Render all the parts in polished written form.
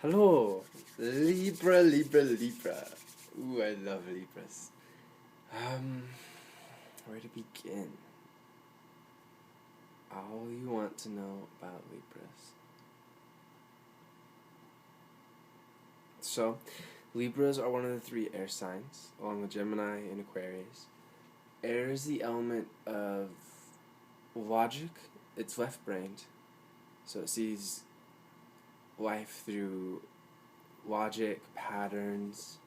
Hello, Libra, Libra, Libra. Ooh, I love Libras. Um, where to begin? All you want to know about Libras. So, Libras are one of the three air signs, along with Gemini and Aquarius. Air is the element of logic. It's left-brained, so it sees life through logic, patterns.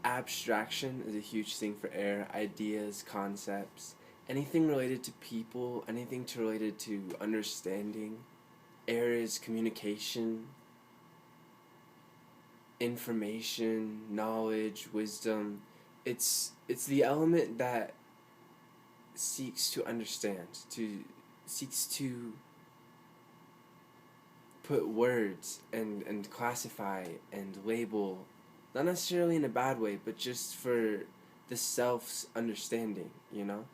Abstraction is a huge thing for air. Ideas, concepts, anything related to people, anything related to understanding. Air is communication, information, knowledge, wisdom. It's the element that seeks to understand, seeks to put words and classify and label, not necessarily in a bad way, but just for the self's understanding, you know?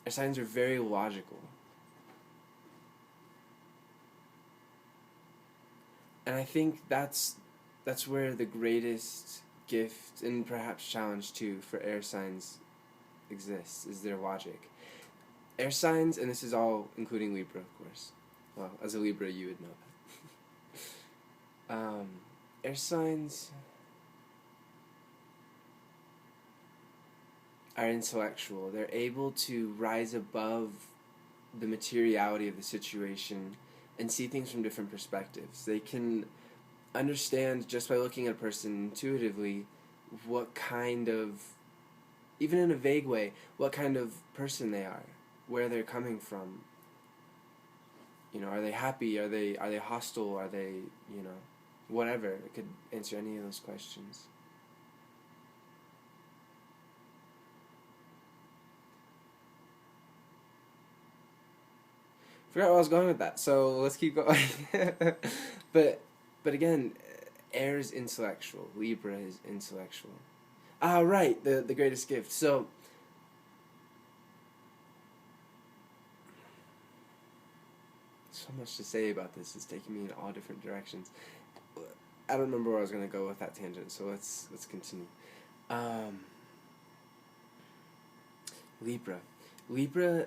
Our signs are very logical. And I think that's where the greatest gift, and perhaps challenge too, for air signs exists, is their logic. Air signs, and this is all including Libra, of course. Well, as a Libra, you would know that. Air signs are intellectual. They're able to rise above the materiality of the situation and see things from different perspectives. They can understand, just by looking at a person intuitively, what kind of, even in a vague way, what kind of person they are, where they're coming from. You know, are they happy? Are they hostile? Are they, you know, whatever? It could answer any of those questions. Forgot where I was going with that, so let's keep going. but again, air is intellectual. Libra is intellectual. Ah, right, the greatest gift. So much to say about this. It's taking me in all different directions. I don't remember where I was going to go with that tangent, so let's continue. Libra. Libra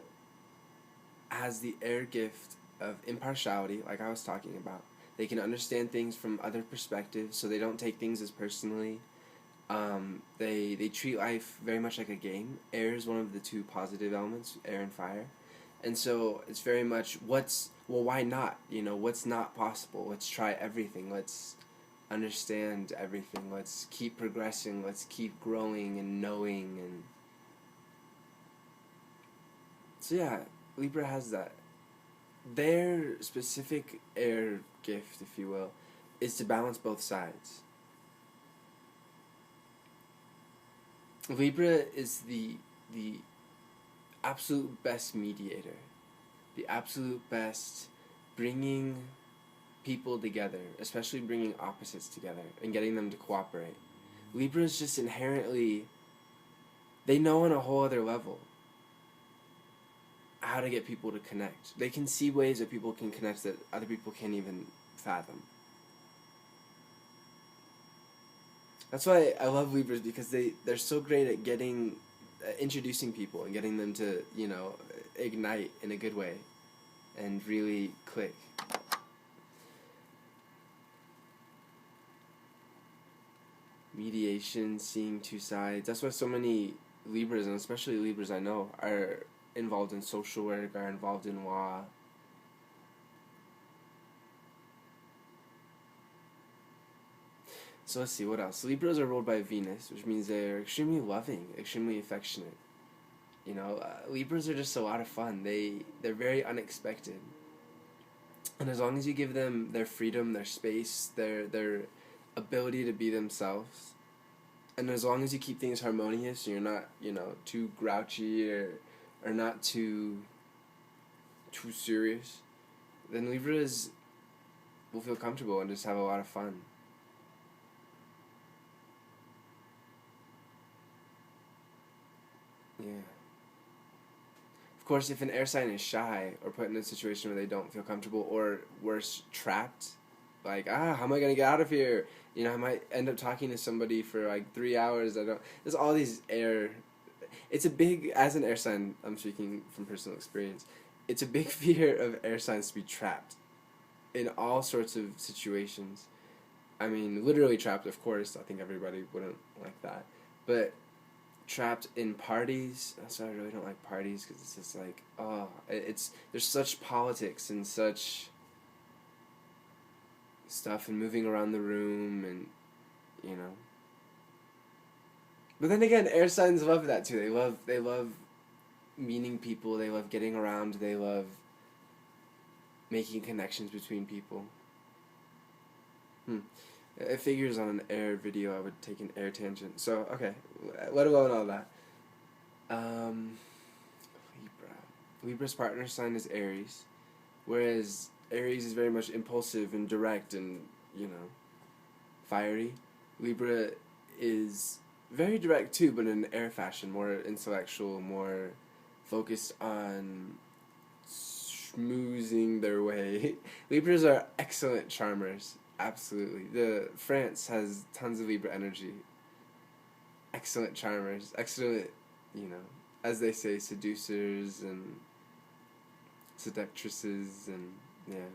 has the air gift of impartiality, like I was talking about. They can understand things from other perspectives, so they don't take things as personally. They treat life very much like a game. Air is one of the two positive elements, air and fire. And so it's very much why not? You know, what's not possible? Let's try everything. Let's understand everything. Let's keep progressing. Let's keep growing and knowing. And so yeah, Libra has that. Their specific air gift, if you will, is to balance both sides. Libra is the absolute best mediator, the absolute best bringing people together, especially bringing opposites together and getting them to cooperate. Libra is just inherently, they know on a whole other level how to get people to connect. They can see ways that people can connect that other people can't even fathom. That's why I love Libras, because they're so great at getting, introducing people and getting them to, you know, ignite in a good way and really click. Mediation, seeing two sides. That's why so many Libras, and especially Libras I know, are involved in social work, are involved in law. So let's see, what else? Libras are ruled by Venus, which means they're extremely loving, extremely affectionate. You know, Libras are just a lot of fun. They're very unexpected. And as long as you give them their freedom, their space, their ability to be themselves, and as long as you keep things harmonious, and you're not, you know, too grouchy or not too serious, then Libras will feel comfortable and just have a lot of fun. Yeah. Of course, if an air sign is shy or put in a situation where they don't feel comfortable, or worse, trapped, like, how am I gonna get out of here? You know, I might end up talking to somebody for like 3 hours. There's all these air. It's a big, as an air sign, I'm speaking from personal experience, it's a big fear of air signs to be trapped in all sorts of situations. I mean, literally trapped, of course. I think everybody wouldn't like that. But trapped in parties. So I really don't like parties because it's just like, there's such politics and such stuff and moving around the room and, you know. But then again, air signs love that too. They love meeting people. They love getting around. They love making connections between people. It figures on an air video. I would take an air tangent. So, okay, let alone all that. Libra. Libra's partner sign is Aries, whereas Aries is very much impulsive and direct and, you know, fiery. Libra is very direct too, but in an air fashion, more intellectual, more focused on schmoozing their way. Libras are excellent charmers, absolutely. France has tons of Libra energy. Excellent charmers, excellent, you know, as they say, seducers and seductresses, and yeah.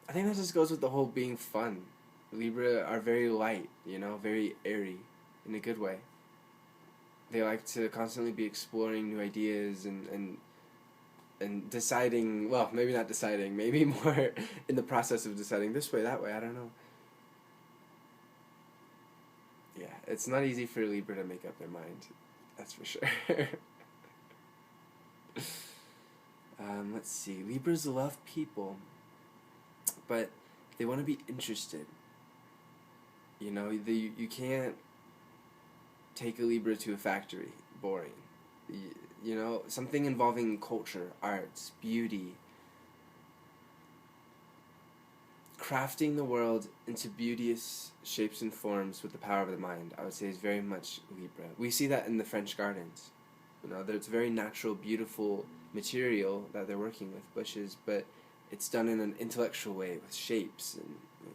I think that just goes with the whole being fun. Libra are very light, you know, very airy, in a good way. They like to constantly be exploring new ideas and deciding, well, maybe not deciding, maybe more in the process of deciding this way, that way, I don't know. Yeah, it's not easy for Libra to make up their mind, that's for sure. Let's see, Libras love people, but they want to be interested. You know, you can't take a Libra to a factory. Boring. You know, something involving culture, arts, beauty. Crafting the world into beauteous shapes and forms with the power of the mind, I would say, is very much Libra. We see that in the French gardens. You know, it's a very natural, beautiful material that they're working with, bushes, but it's done in an intellectual way with shapes and, you know,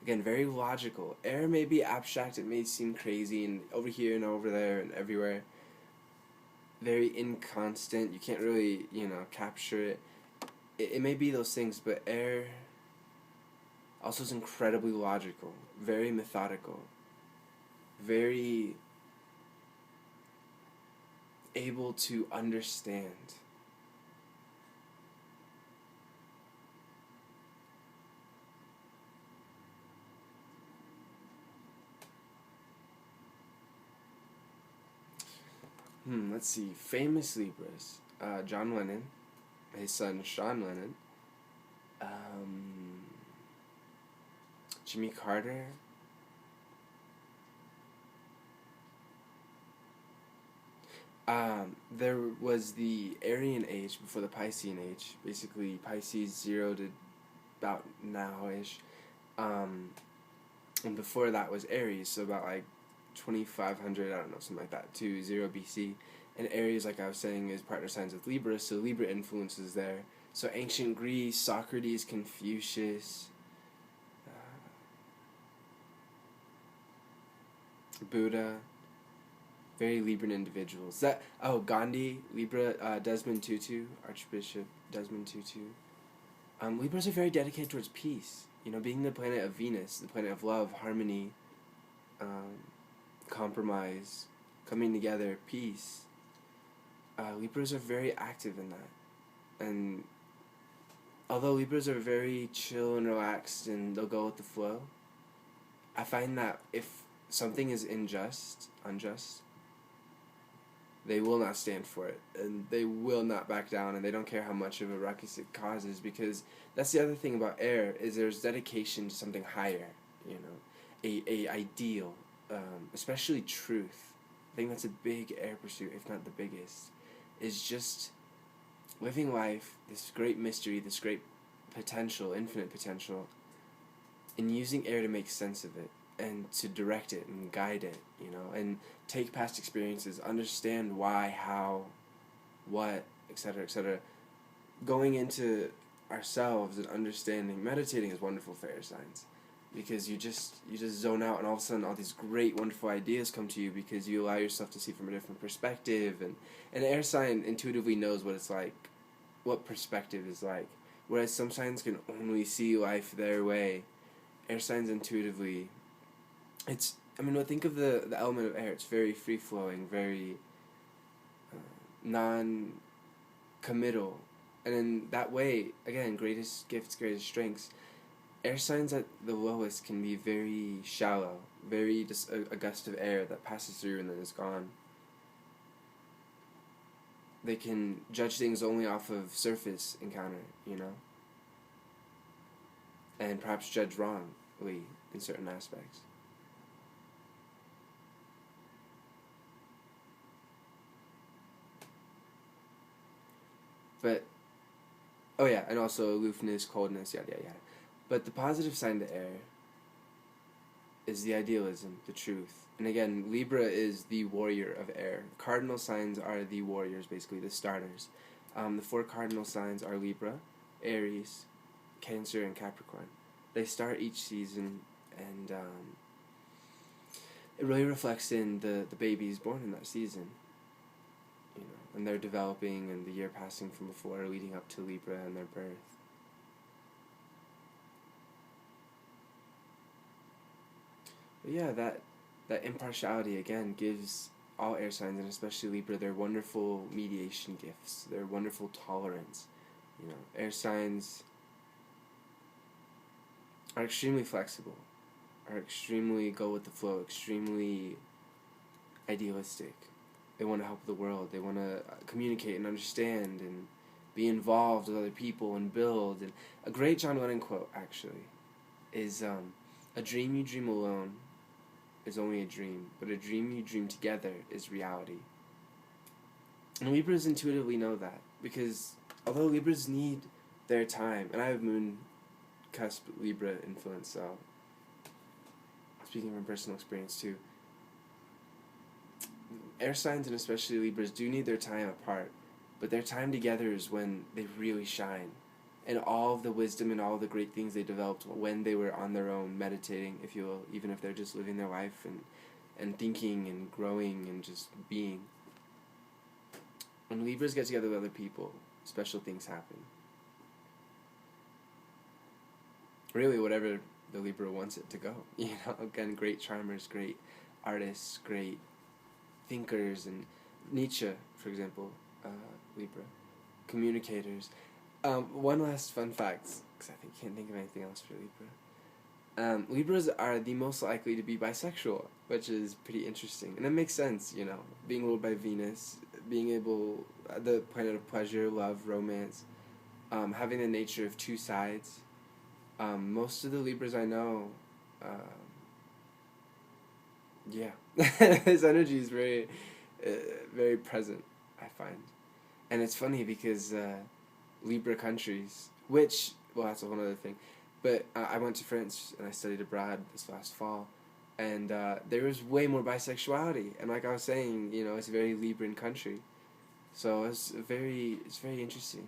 again, very logical. Air may be abstract, it may seem crazy and over here and over there and everywhere. Very inconstant, you can't really, you know, capture it. It may be those things, but air also is incredibly logical, very methodical, very able to understand. Let's see. Famous Libras. John Lennon, his son Sean Lennon, Jimmy Carter, there was the Aryan age before the Piscean age, basically Pisces 0 to about now-ish, and before that was Aries, so about like 2500, I don't know, something like that, to 0 BC, and Aries, like I was saying, is partner signs with Libra, so Libra influences there. So ancient Greece, Socrates, Confucius, Buddha, very Libran individuals. Gandhi, Libra, Desmond Tutu, Archbishop Desmond Tutu. Libras are very dedicated towards peace. You know, being the planet of Venus, the planet of love, harmony, compromise, coming together, peace. Libras are very active in that. And although Libras are very chill and relaxed and they'll go with the flow, I find that if something is unjust, they will not stand for it, and they will not back down, and they don't care how much of a ruckus it causes, because that's the other thing about air, is there's dedication to something higher, you know, a ideal, especially truth. I think that's a big air pursuit, if not the biggest, is just living life, this great mystery, this great potential, infinite potential, and using air to make sense of it. and to direct it and guide it, you know, and take past experiences, understand why, how, what, etc., etc. Going into ourselves and understanding, meditating is wonderful for air signs, because you just zone out, and all of a sudden all these great wonderful ideas come to you because you allow yourself to see from a different perspective, and an air sign intuitively knows what it's like, what perspective is like, whereas some signs can only see life their way. Air signs intuitively, think of the element of air. It's very free flowing, very non committal, and in that way, again, greatest gifts, greatest strengths. Air signs at the lowest can be very shallow, very just a gust of air that passes through and then is gone. They can judge things only off of surface encounter, you know, and perhaps judge wrongly in certain aspects. But, oh yeah, and also aloofness, coldness, yada yada yada. But the positive sign to air is the idealism, the truth. And again, Libra is the warrior of air. Cardinal signs are the warriors, basically, the starters. The 4 cardinal signs are Libra, Aries, Cancer, and Capricorn. They start each season, and it really reflects in the babies born in that season. You know, and they're developing, and the year passing from before, leading up to Libra and their birth. But yeah, that impartiality, again, gives all air signs, and especially Libra, their wonderful mediation gifts, their wonderful tolerance. You know, air signs are extremely flexible, are extremely go with the flow, extremely idealistic. They want to help the world. They want to communicate and understand and be involved with other people and build. And a great John Lennon quote, actually, is a dream you dream alone is only a dream, but a dream you dream together is reality. And Libras intuitively know that, because although Libras need their time, and I have moon cusp Libra influence, so speaking from personal experience too, air signs and especially Libras do need their time apart, but their time together is when they really shine. And all of the wisdom and all of the great things they developed when they were on their own, meditating, if you will, even if they're just living their life and thinking and growing and just being. When Libras get together with other people, special things happen. Really, whatever the Libra wants it to go. You know, again, great charmers, great artists, great thinkers, and Nietzsche, for example, Libra, communicators. One last fun fact, because I can't think of anything else for Libra. Libras are the most likely to be bisexual, which is pretty interesting. And it makes sense, you know, being ruled by Venus, being able, the planet of pleasure, love, romance, having the nature of 2 sides. Most of the Libras I know, yeah, his energy is very, very present, I find. And it's funny because Libra countries, which, well, that's a whole other thing, but I went to France and I studied abroad this last fall, and there was way more bisexuality, and like I was saying, you know, it's a very Libran country, so it's very interesting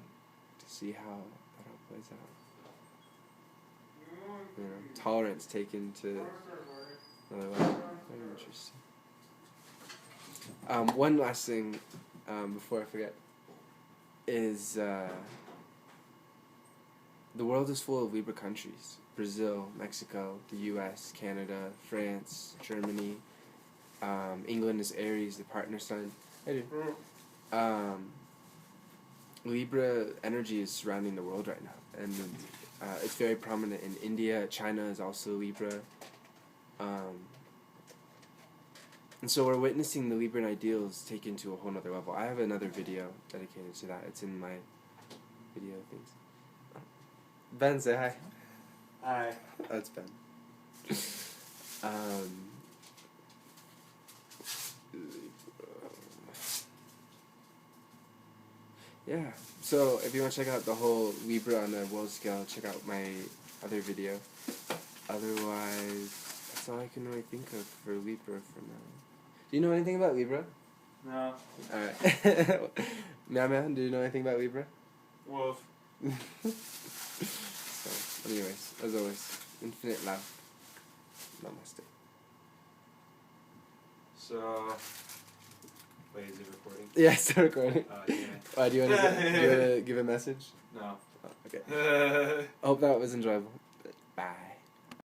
to see how that all plays out. You know, tolerance taken to another level. Very interesting. One last thing before I forget is the world is full of Libra countries. Brazil, Mexico, the US, Canada, France, Germany. England is Aries, the partner sign. I do. Libra energy is surrounding the world right now. And it's very prominent in India. China is also Libra. And so we're witnessing the Libran ideals taken to a whole nother level. I have another video dedicated to that. It's in my video things. Ben, say hi. Hi. That's Ben. Yeah, so if you want to check out the whole Libra on a world scale, check out my other video. Otherwise, that's That's all I can really think of for Libra for now. Do you know anything about Libra? No. Alright. Meow Meow, do you know anything about Libra? Wolf. So, anyways, as always, infinite love. Namaste. So, wait, is it recording? Yeah, it's still recording. Oh, damn it. Do you want to give a message? No. Oh, okay. I hope that was enjoyable. Bye.